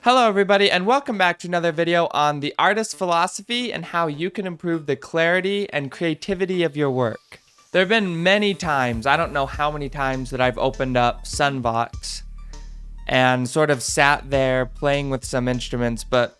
Hello everybody and welcome back to another video on the artist philosophy and how you can improve the clarity and creativity of your work. There have been many times, I don't know how many times, that I've opened up Sunbox and sort of sat there playing with some instruments but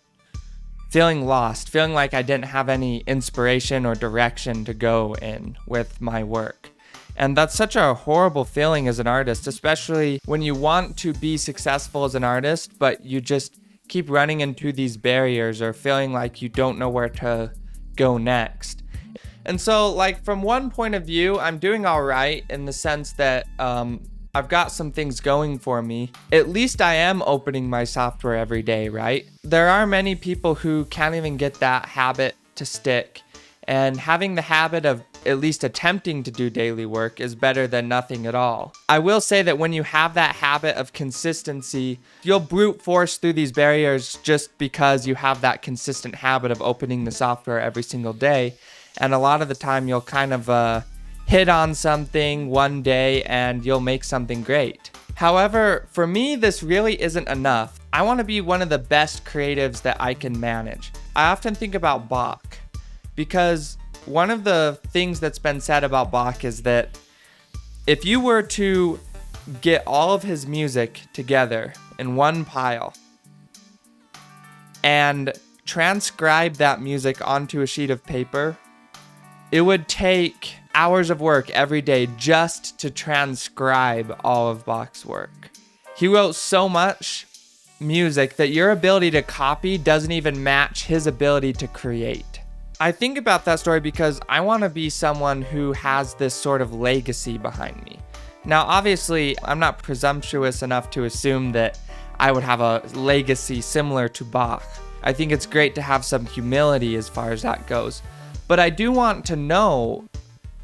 feeling lost, feeling like I didn't have any inspiration or direction to go in with my work. And that's such a horrible feeling as an artist, especially when you want to be successful as an artist, but you just keep running into these barriers or feeling like you don't know where to go next. And so, like, from one point of view, I'm doing all right in the sense that I've got some things going for me. At least I am opening my software every day, right? There are many people who can't even get that habit to stick. And having the habit of at least attempting to do daily work is better than nothing at all. I will say that when you have that habit of consistency, you'll brute force through these barriers just because you have that consistent habit of opening the software every single day. And a lot of the time you'll kind of hit on something one day and you'll make something great. However, for me, this really isn't enough. I want to be one of the best creatives that I can manage. I often think about Bach, because one of the things that's been said about Bach is that if you were to get all of his music together in one pile and transcribe that music onto a sheet of paper, it would take hours of work every day just to transcribe all of Bach's work. He wrote so much music that your ability to copy doesn't even match his ability to create. I think about that story because I want to be someone who has this sort of legacy behind me. Now, obviously, I'm not presumptuous enough to assume that I would have a legacy similar to Bach. I think it's great to have some humility as far as that goes. But I do want to know,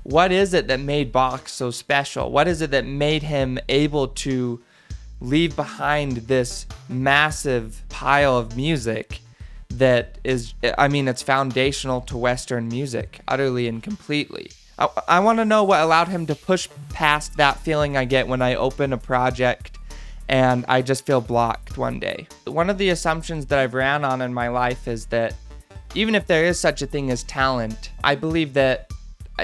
what is it that made Bach so special? What is it that made him able to leave behind this massive pile of music that is, it's foundational to Western music, utterly and completely. I want to know what allowed him to push past that feeling I get when I open a project and I just feel blocked one day. One of the assumptions that I've ran on in my life is that even if there is such a thing as talent, I believe that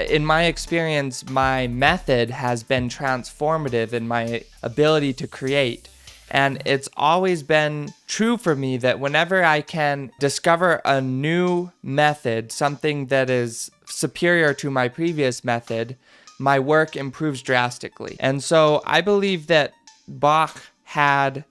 in my experience, my method has been transformative in my ability to create. And it's always been true for me that whenever I can discover a new method, something that is superior to my previous method, my work improves drastically. And so I believe that Bach had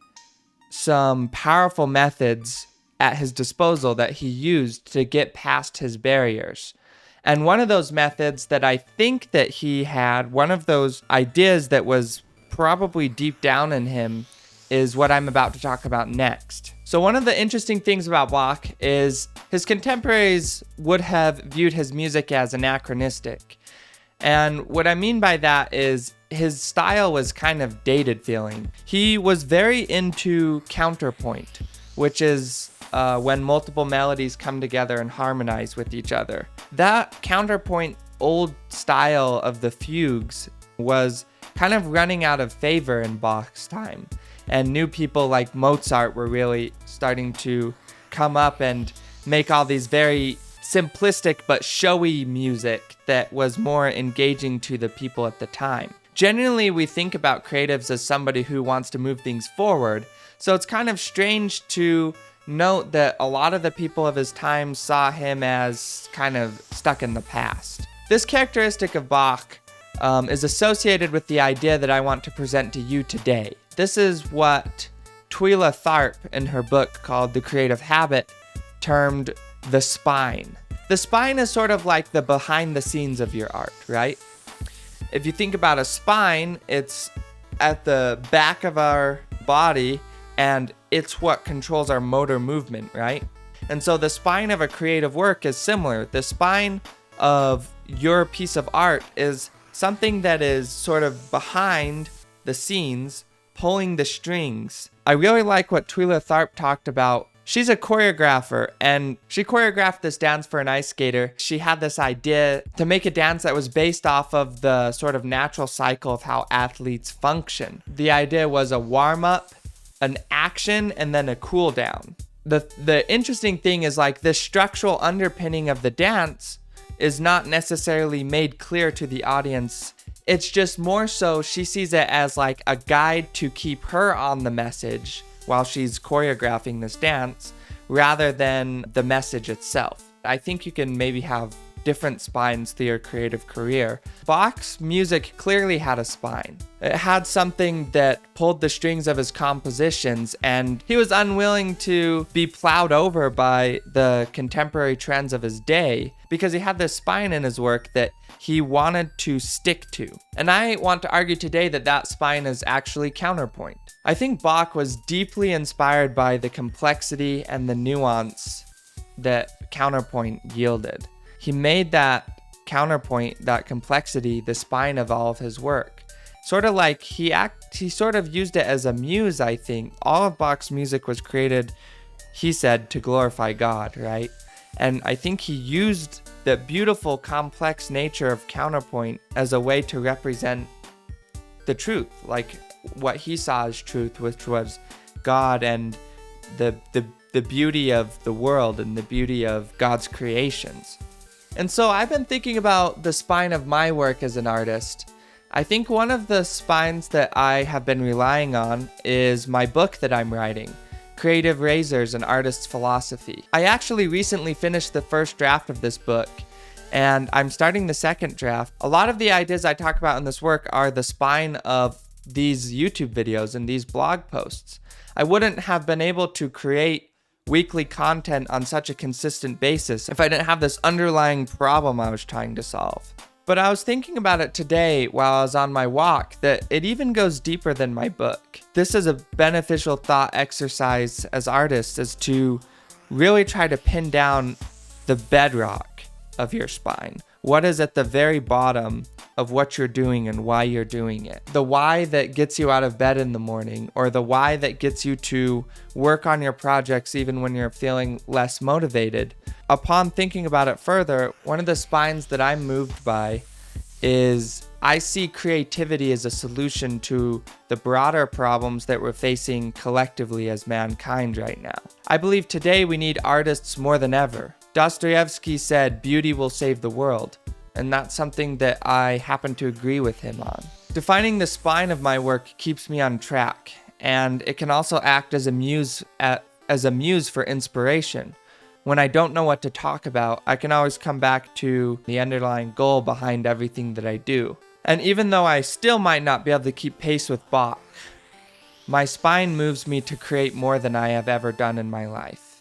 some powerful methods at his disposal that he used to get past his barriers. And one of those methods that I think that he had, one of those ideas that was probably deep down in him, is what I'm about to talk about next. So one of the interesting things about Bach is his contemporaries would have viewed his music as anachronistic. And what I mean by that is his style was kind of dated feeling. He was very into counterpoint, which is when multiple melodies come together and harmonize with each other. That counterpoint old style of the fugues was kind of running out of favor in Bach's time. And new people like Mozart were really starting to come up and make all these very simplistic but showy music that was more engaging to the people at the time. Generally, we think about creatives as somebody who wants to move things forward, so it's kind of strange to note that a lot of the people of his time saw him as kind of stuck in the past. This characteristic of Bach is associated with the idea that I want to present to you today. This is what Twyla Tharp, in her book called The Creative Habit, termed the spine. The spine is sort of like the behind the scenes of your art, right? If you think about a spine, it's at the back of our body and it's what controls our motor movement, right? And so the spine of a creative work is similar. The spine of your piece of art is something that is sort of behind the scenes, pulling the strings. I really like what Twyla Tharp talked about. She's a choreographer, and she choreographed this dance for an ice skater. She had this idea to make a dance that was based off of the sort of natural cycle of how athletes function. The idea was a warm-up, an action and then a cool down. The interesting thing is, like, the structural underpinning of the dance is not necessarily made clear to the audience. It's just more so she sees it as like a guide to keep her on the message while she's choreographing this dance, rather than the message itself. I think you can maybe have different spines through your creative career. Bach's music clearly had a spine. It had something that pulled the strings of his compositions, and he was unwilling to be plowed over by the contemporary trends of his day because he had this spine in his work that he wanted to stick to. And I want to argue today that that spine is actually counterpoint. I think Bach was deeply inspired by the complexity and the nuance that counterpoint yielded. He made that counterpoint, that complexity, the spine of all of his work. Sort of like he sort of used it as a muse, I think. All of Bach's music was created, he said, to glorify God, right? And I think he used the beautiful, complex nature of counterpoint as a way to represent the truth, like what he saw as truth, which was God and the beauty of the world and the beauty of God's creations. And so I've been thinking about the spine of my work as an artist. I think one of the spines that I have been relying on is my book that I'm writing, Creative Razors, An Artist's Philosophy. I actually recently finished the first draft of this book, and I'm starting the second draft. A lot of the ideas I talk about in this work are the spine of these YouTube videos and these blog posts. I wouldn't have been able to create weekly content on such a consistent basis if I didn't have this underlying problem I was trying to solve. But I was thinking about it today while I was on my walk, that it even goes deeper than my book. This is a beneficial thought exercise as artists, is to really try to pin down the bedrock of your spine. What is at the very bottom of what you're doing and why you're doing it? The why that gets you out of bed in the morning, or the why that gets you to work on your projects even when you're feeling less motivated. Upon thinking about it further, one of the spines that I'm moved by is I see creativity as a solution to the broader problems that we're facing collectively as mankind right now. I believe today we need artists more than ever. Dostoevsky said, "Beauty will save the world." And that's something that I happen to agree with him on. Defining the spine of my work keeps me on track, and it can also act as a muse for inspiration. When I don't know what to talk about, I can always come back to the underlying goal behind everything that I do. And even though I still might not be able to keep pace with Bach, my spine moves me to create more than I have ever done in my life.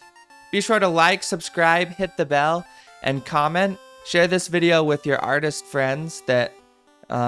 Be sure to like, subscribe, hit the bell, and comment. Share this video with your artist friends that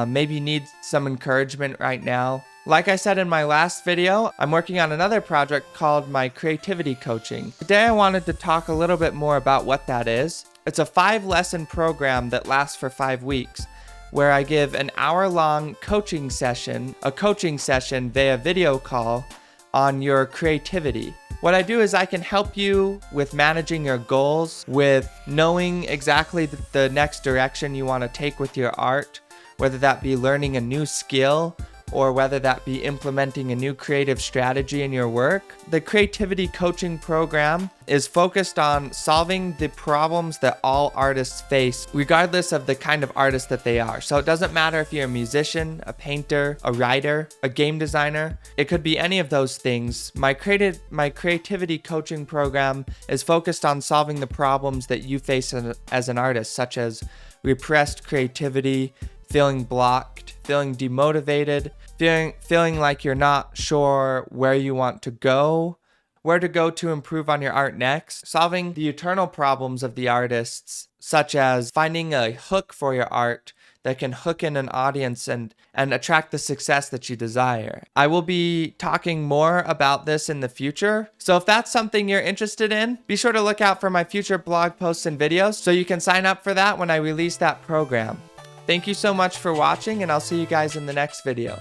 maybe need some encouragement right now. Like I said in my last video, I'm working on another project called my creativity coaching. Today I wanted to talk a little bit more about what that is. It's a 5-lesson program that lasts for 5 weeks, where I give an hour-long coaching session, via video call on your creativity. What I do is I can help you with managing your goals, with knowing exactly the next direction you want to take with your art, whether that be learning a new skill or whether that be implementing a new creative strategy in your work. The creativity coaching program is focused on solving the problems that all artists face, regardless of the kind of artist that they are. So it doesn't matter if you're a musician, a painter, a writer, a game designer. It could be any of those things. My creativity coaching program is focused on solving the problems that you face as an artist, such as repressed creativity, feeling blocked, feeling demotivated, feeling like you're not sure where you want to go, where to go to improve on your art next, solving the eternal problems of the artists, such as finding a hook for your art that can hook in an audience and attract the success that you desire. I will be talking more about this in the future, so if that's something you're interested in, be sure to look out for my future blog posts and videos so you can sign up for that when I release that program. Thank you so much for watching, and I'll see you guys in the next video.